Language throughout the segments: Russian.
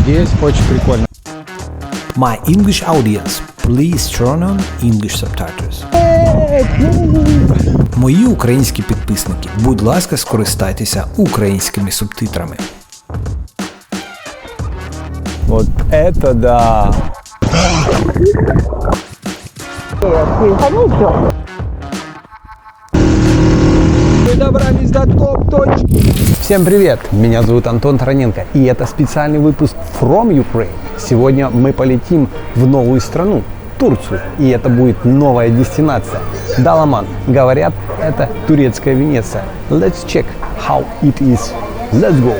здесь, очень прикольно. My English audience, please turn on English subtitles. Мої українські підписники, будь ласка, скористайтеся українськими субтитрами. Вот это да! Мы добрались до топ-точки. Всем привет! Меня зовут Антон Тараненко, и это специальный выпуск From Ukraine. Сегодня мы полетим в новую страну, Турцию, и это будет новая дестинация – Даламан. Говорят, это турецкая Венеция. Let's check how it is. Let's go!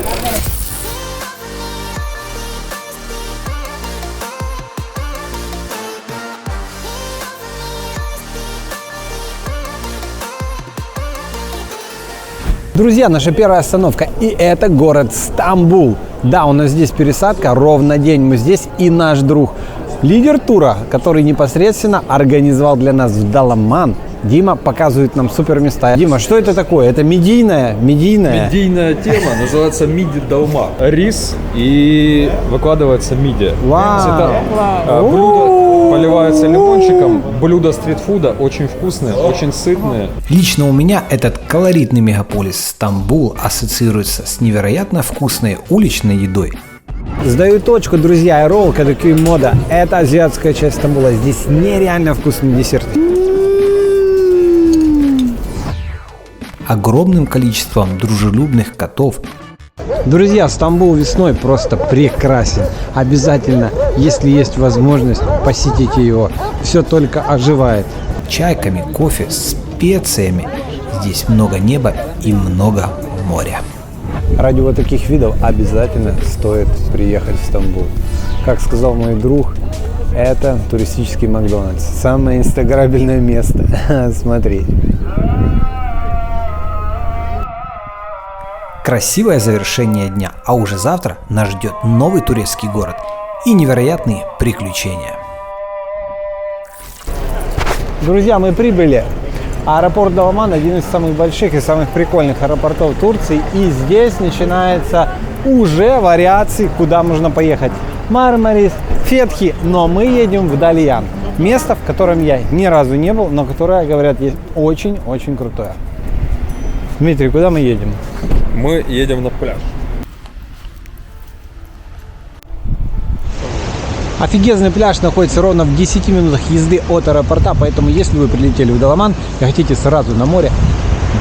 Друзья, наша первая остановка, и это город Стамбул. Да, у нас здесь пересадка, ровно день мы здесь, и наш друг, лидер тура, который непосредственно организовал для нас в Даламан, Дима, показывает нам супер места. Дима, что это такое? Это медийная тема, называется миди долма. Рис и выкладывается мидия. Блюдо поливается лимончиком. Блюдо стритфуда очень вкусное, очень сытное. Лично у меня этот колоритный мегаполис Стамбул ассоциируется с невероятно вкусной уличной едой. Сдаю точку, друзья, ролл, кадыки мода. Это азиатская часть Стамбула. Здесь нереально вкусный десерт. Огромным количеством дружелюбных котов. Друзья, Стамбул весной просто прекрасен. Обязательно, если есть возможность, посетите его. Все только оживает. Чайками, кофе, специями. Здесь много неба и много моря. Ради вот таких видов обязательно стоит приехать в Стамбул. Как сказал мой друг, это туристический Макдональдс. Самое инстаграбельное место. Смотри. Красивое завершение дня, а уже завтра нас ждет новый турецкий город и невероятные приключения. Друзья, мы прибыли. Аэропорт Даламан – один из самых больших и самых прикольных аэропортов Турции. И здесь начинаются уже вариации, куда можно поехать. Мармарис, Фетхи, но мы едем в Далиян. Место, в котором я ни разу не был, но которое, говорят, есть очень-очень крутое. Дмитрий, куда мы едем? Мы едем на пляж. Офигенный пляж находится ровно в 10 минутах езды от аэропорта, поэтому если вы прилетели в Даламан и хотите сразу на море,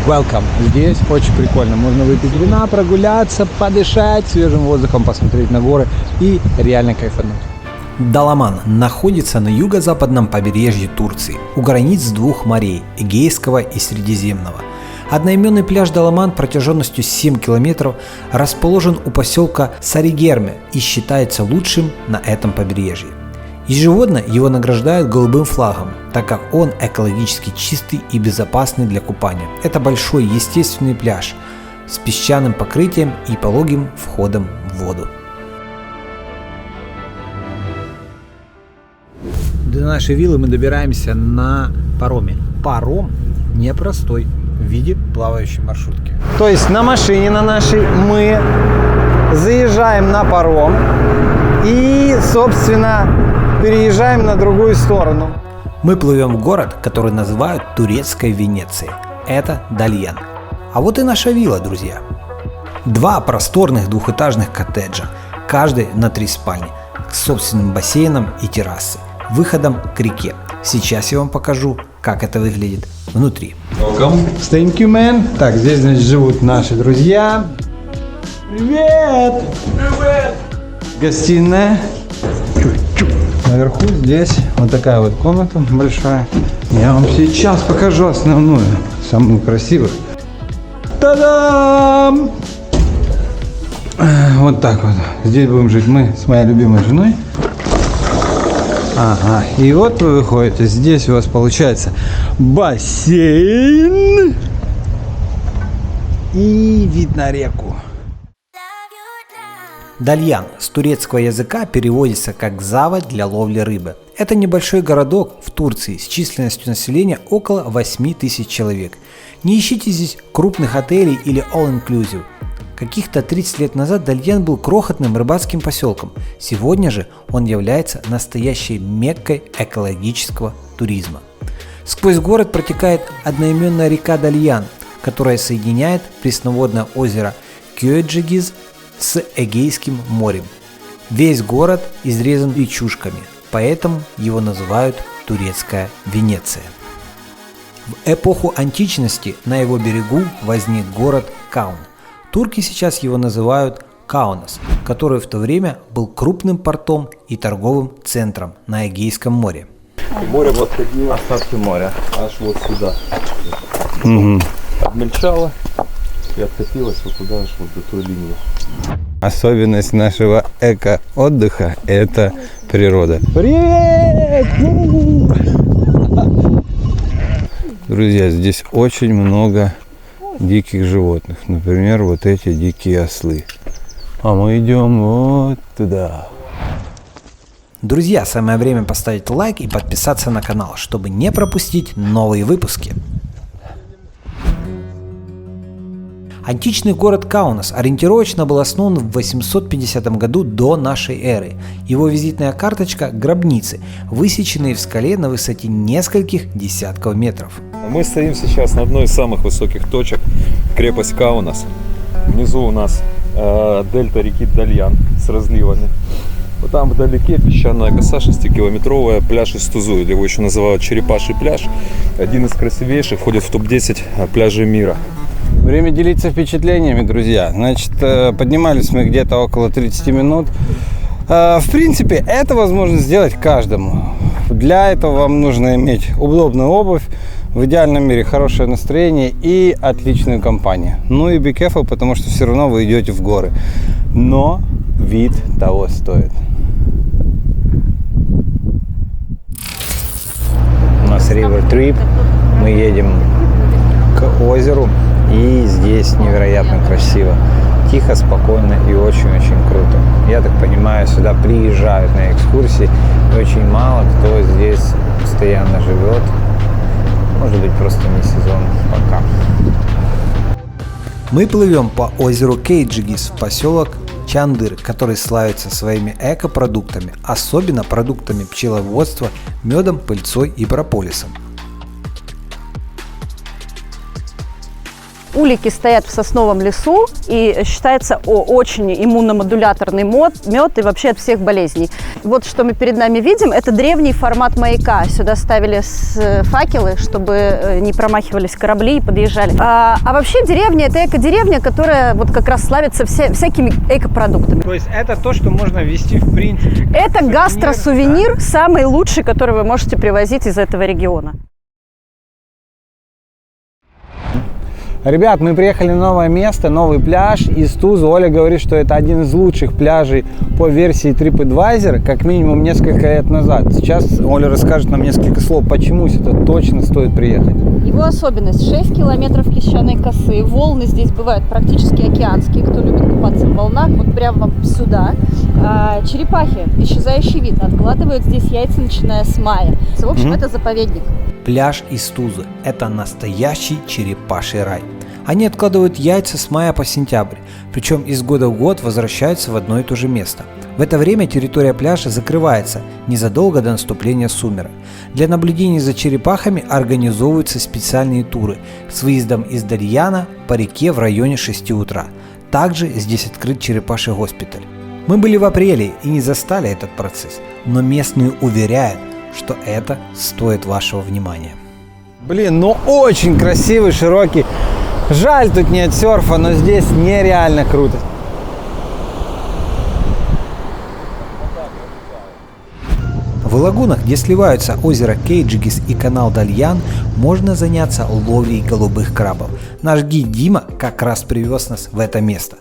welcome. Здесь очень прикольно. Можно выпить вина, прогуляться, подышать свежим воздухом, посмотреть на горы и реально кайфануть. Даламан находится на юго-западном побережье Турции, у границ двух морей – Эгейского и Средиземного. Одноименный пляж Даламан протяженностью 7 километров расположен у поселка Сарыгерме и считается лучшим на этом побережье. Ежегодно его награждают голубым флагом, так как он экологически чистый и безопасный для купания. Это большой естественный пляж с песчаным покрытием и пологим входом в воду. До нашей виллы мы добираемся на пароме. Паром непростой. В виде плавающей маршрутки. То есть на машине на нашей мы заезжаем на паром и, собственно, переезжаем на другую сторону. Мы плывем в город, который называют турецкой Венецией. Это Далиян. А вот и наша вилла, друзья. Два просторных двухэтажных коттеджа, каждый на 3 спальни, с собственным бассейном и террасой, выходом к реке. Сейчас я вам покажу, как это выглядит внутри. Welcome. Thank you, man. Так, здесь, значит, живут наши друзья. Привет! Привет! Гостиная. Наверху здесь вот такая вот комната большая. Я вам сейчас покажу основную, самую красивую. Та-дам! Вот так вот. Здесь будем жить мы с моей любимой женой. Ага, и вот вы выходите, здесь у вас получается бассейн и вид на реку. Далиян с турецкого языка переводится как «заводь для ловли рыбы». Это небольшой городок в Турции с численностью населения около 8 тысяч человек. Не ищите здесь крупных отелей или all-inclusive. Каких-то 30 лет назад Дальян был крохотным рыбацким поселком. Сегодня же он является настоящей меккой экологического туризма. Сквозь город протекает одноименная река Дальян, которая соединяет пресноводное озеро Кöyceğiz с Эгейским морем. Весь город изрезан речушками, поэтому его называют Турецкая Венеция. В эпоху античности на его берегу возник город Каун. Турки сейчас его называют Каунас, который в то время был крупным портом и торговым центром на Эгейском море. Море подходило, остатки моря, аж вот сюда. Обмельчало и откатилось вот туда, аж вот до той линии. Особенность нашего эко-отдыха – это природа. Привет! Друзья, здесь очень много диких животных. Например, вот эти дикие ослы. А мы идем вот туда. Друзья, самое время поставить лайк и подписаться на канал, чтобы не пропустить новые выпуски. Античный город Каунас ориентировочно был основан в 850 году до нашей эры. Его визитная карточка – гробницы, высеченные в скале на высоте нескольких десятков метров. Мы стоим сейчас на одной из самых высоких точек, крепость Каунас. Внизу у нас дельта реки Дальян с разливами. Вот там вдалеке песчаная коса 6-километровая, пляж Истузу, или его еще называют Черепаший пляж. Один из красивейших, входит в топ-10 пляжей мира. Время делиться впечатлениями, друзья. Значит, поднимались мы где-то около 30 минут. В принципе, это возможно сделать каждому. Для этого вам нужно иметь удобную обувь, в идеальном мире хорошее настроение и отличную компанию. Ну и be careful, потому что все равно вы идете в горы. Но вид того стоит. У нас River Trip. Мы едем к озеру. И здесь невероятно красиво. Тихо, спокойно и очень-очень круто. Я так понимаю, сюда приезжают на экскурсии. И очень мало кто здесь постоянно живет. Может быть, просто не сезон пока. Мы плывем по озеру Кöyceğiz в поселок Чандыр, который славится своими экопродуктами, особенно продуктами пчеловодства, медом, пыльцой и прополисом. Улики стоят в сосновом лесу и считается очень иммуномодуляторный мед и вообще от всех болезней. Вот что мы перед нами видим, это древний формат маяка. Сюда ставили факелы, чтобы не промахивались корабли и подъезжали. А вообще деревня – это эко-деревня, которая вот как раз славится всякими экопродуктами. То есть это то, что можно везти в принципе. Это гастросувенир, самый лучший, который вы можете привозить из этого региона. Ребят, мы приехали на новое место, новый пляж Истузу. Оля говорит, что это один из лучших пляжей по версии TripAdvisor, как минимум несколько лет назад. Сейчас Оля расскажет нам несколько слов, почему сюда точно стоит приехать. Его особенность – 6 километров песчаной косы. Волны здесь бывают практически океанские. Кто любит купаться в волнах, вот прямо сюда. Черепахи, исчезающий вид, откладывают здесь яйца, начиная с мая. В общем, это заповедник. Пляж Истузы – это настоящий черепаший рай. Они откладывают яйца с мая по сентябрь, причем из года в год возвращаются в одно и то же место. В это время территория пляжа закрывается незадолго до наступления сумерек. Для наблюдения за черепахами организовываются специальные туры с выездом из Дальяна по реке в районе 6 утра. Также здесь открыт черепаший госпиталь. Мы были в апреле и не застали этот процесс, но местные уверяют, что это стоит вашего внимания. Блин, ну очень красивый, широкий. Жаль, тут нет серфа, но здесь нереально круто. В лагунах, где сливаются озеро Кöyceğiz и канал Дальян, можно заняться ловлей голубых крабов. Наш гид Дима как раз привез нас в это место.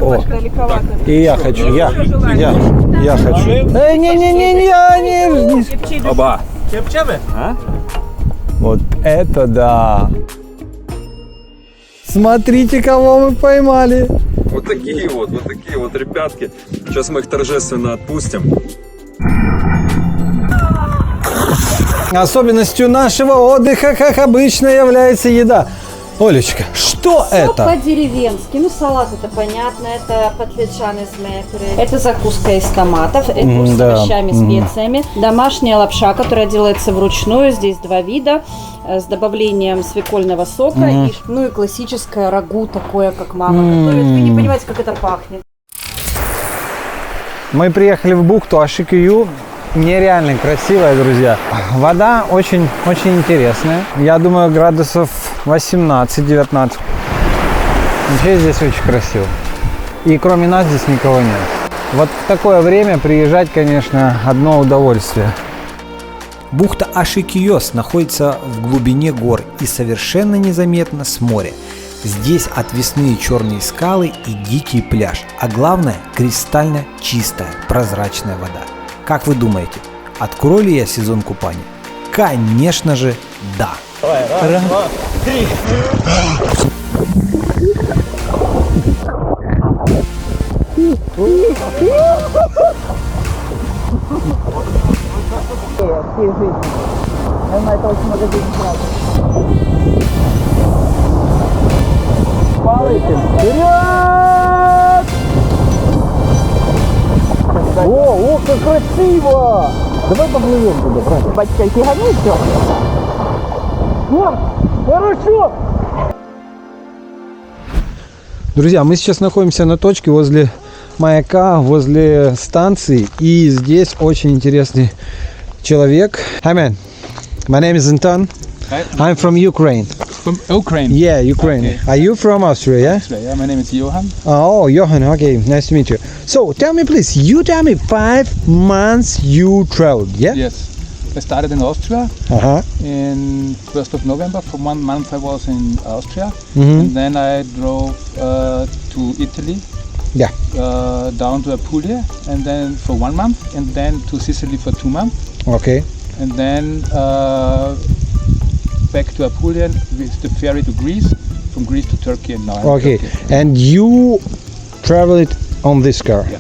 О, и я хочу, я хочу. Не. Оба! Вот это да! Смотрите, кого мы поймали! Вот такие вот ребятки. Сейчас мы их торжественно отпустим. Особенностью нашего отдыха, как обычно, является еда. Олечка, что Всё это? по-деревенски. Ну, салат это понятно, это патлиджан из мекры. Это закуска из томатов, это с да. овощами, специями. Домашняя лапша, которая делается вручную. Здесь 2 вида с добавлением свекольного сока. Ну и классическое рагу, такое, как мама готовит. Вы не понимаете, как это пахнет. Мы приехали в бухту Ашикию. Нереально красивая, друзья. Вода очень интересная. Я думаю, градусов 18-19. Вообще здесь очень красиво. И кроме нас здесь никого нет. Вот в такое время приезжать, конечно, одно удовольствие. Бухта Ашикиос находится в глубине гор и совершенно незаметна с моря. Здесь отвесные черные скалы и дикий пляж, а главное кристально чистая, прозрачная вода. Как вы думаете, открою ли я сезон купания? Конечно же, да. Раз, два, три. Вперед! О, как красиво! Давай поплывем туда, брат. Батька, фигануть все. Хорошо! Друзья, мы сейчас находимся на точке возле маяка, возле станции. И здесь очень интересный человек. Hi man, my name is Anton. Hi. I'm from Ukraine. From Ukraine. Yeah, Ukraine. Okay. Are you from Austria, yeah? Yeah, my name is Johan. Oh, Johan, okay, nice to meet you. So, tell me please, you tell me 5 months you traveled, yeah? Yes. I started in Austria Uh-huh. in 1st of November. For 1 month I was in Austria. Mhm. And then I drove to Italy. Yeah. Down to Apulia. And then for 1 month. And then to Sicily for 2 months. Okay. And then back to Apulia with the ferry to Greece. From Greece to Turkey and now I'm in Okay. Turkey. And you traveled on this car? Yeah.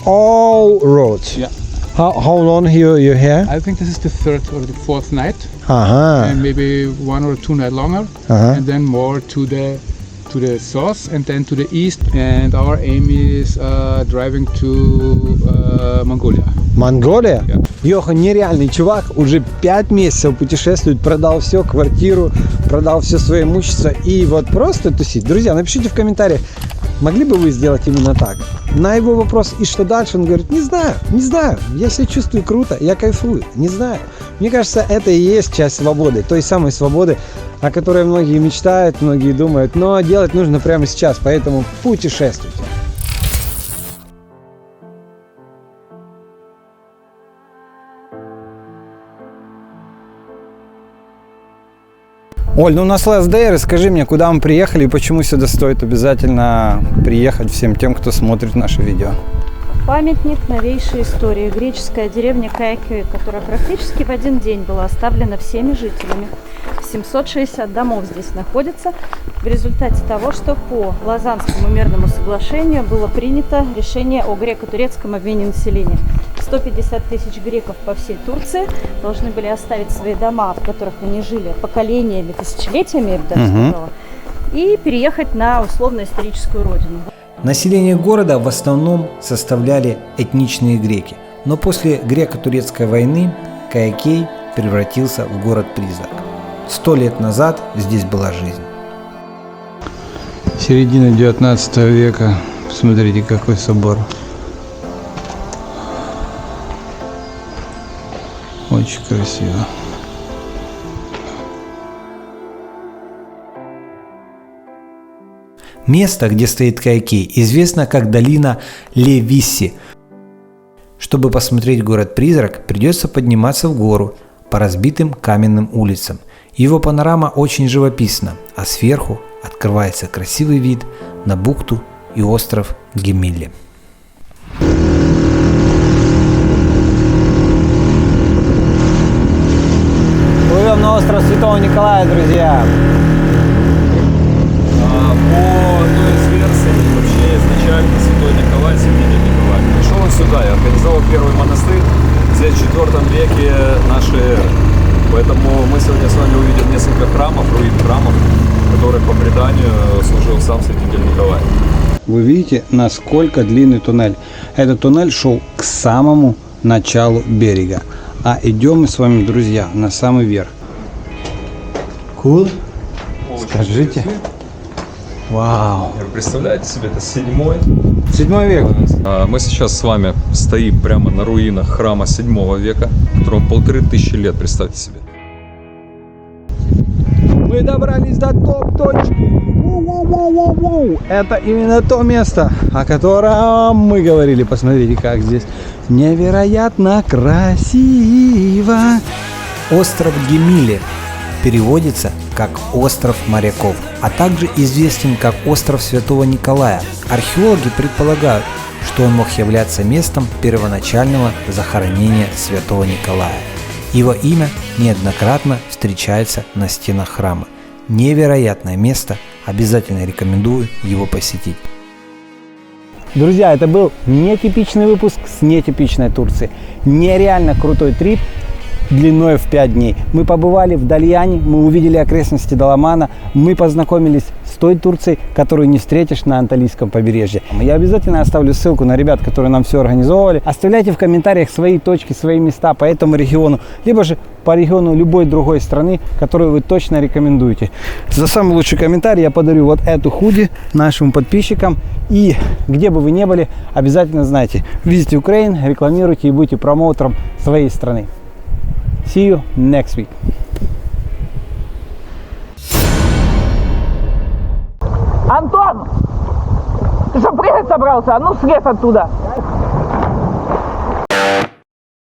All roads? Yeah. How long you're here? I think this is the 3rd or the 4th night. Uh-huh. And maybe 1 or 2 nights longer, Uh-huh. and then more to the south and then to the east. And our aim is driving to Mongolia. Монголия? Yeah. Йохан нереальный чувак, уже 5 месяцев путешествует, продал все, квартиру, продал все свое имущество и вот просто тусит. Друзья, напишите в комментариях, могли бы вы сделать именно так? На его вопрос, и что дальше, он говорит, не знаю, я себя чувствую круто, я кайфую, не знаю. Мне кажется, это и есть часть свободы, той самой свободы, о которой многие мечтают, многие думают, но делать нужно прямо сейчас, поэтому путешествуйте. Оль, ну у нас last day, расскажи мне, куда мы приехали и почему сюда стоит обязательно приехать всем тем, кто смотрит наше видео. Памятник новейшей истории. Греческая деревня Кайкюи, которая практически в один день была оставлена всеми жителями. 760 домов здесь находится в результате того, что по Лозаннскому мирному соглашению было принято решение о греко-турецком обмене населения. 150 тысяч греков по всей Турции должны были оставить свои дома, в которых они жили поколениями, тысячелетиями, я бы даже сказала, и переехать на условно-историческую родину. Население города в основном составляли этничные греки, но после греко-турецкой войны Кайкей превратился в город-призрак. 100 лет назад здесь была жизнь. Середина 19 века. Посмотрите, какой собор. Очень красиво. Место, где стоит Кайкей, известно как долина Левисси. Чтобы посмотреть город-призрак, придется подниматься в гору по разбитым каменным улицам. Его панорама очень живописна, а сверху открывается красивый вид на бухту и остров Гемилли. Плывем на остров Святого Николая, друзья. По одной из версий, вообще изначально Святой Николай, Святитель Николай, пришел он сюда и организовал первый монастырь здесь в IV веке нашей эры. Поэтому мы сегодня с вами увидим несколько храмов, руин храмов, которых по преданию служил сам святитель Николай. Вы видите, насколько длинный туннель. Этот туннель шел к самому началу берега. А идем мы с вами, друзья, на самый верх. Cool? Скажите. Вау. Вы представляете себе, это 7 век. Мы сейчас с вами стоим прямо на руинах храма 7 века, которому 1500 лет, представьте себе. Мы добрались до топ-точки. Воу-воу-воу-воу-воу. Это именно то место, о котором мы говорили. Посмотрите, как здесь невероятно красиво. Остров Гемиле переводится как «Остров моряков», а также известен как «Остров Святого Николая». Археологи предполагают, что он мог являться местом первоначального захоронения Святого Николая. Его имя неоднократно встречается на стенах храма. Невероятное место, обязательно рекомендую его посетить. Друзья, это был нетипичный выпуск с нетипичной Турции. Нереально крутой трип длиной в 5 дней. Мы побывали в Дальяне, мы увидели окрестности Даламана, мы познакомились с той Турцией, которую не встретишь на Анталийском побережье. Я обязательно оставлю ссылку на ребят, которые нам все организовывали. Оставляйте в комментариях свои точки, свои места по этому региону, либо же по региону любой другой страны, которую вы точно рекомендуете. За самый лучший комментарий я подарю вот эту худи нашим подписчикам. И где бы вы ни были, обязательно знайте, Visit Ukraine, рекламируйте и будьте промоутером своей страны. See you next week. Антон! Ты что, прыгать собрался? А ну слез оттуда!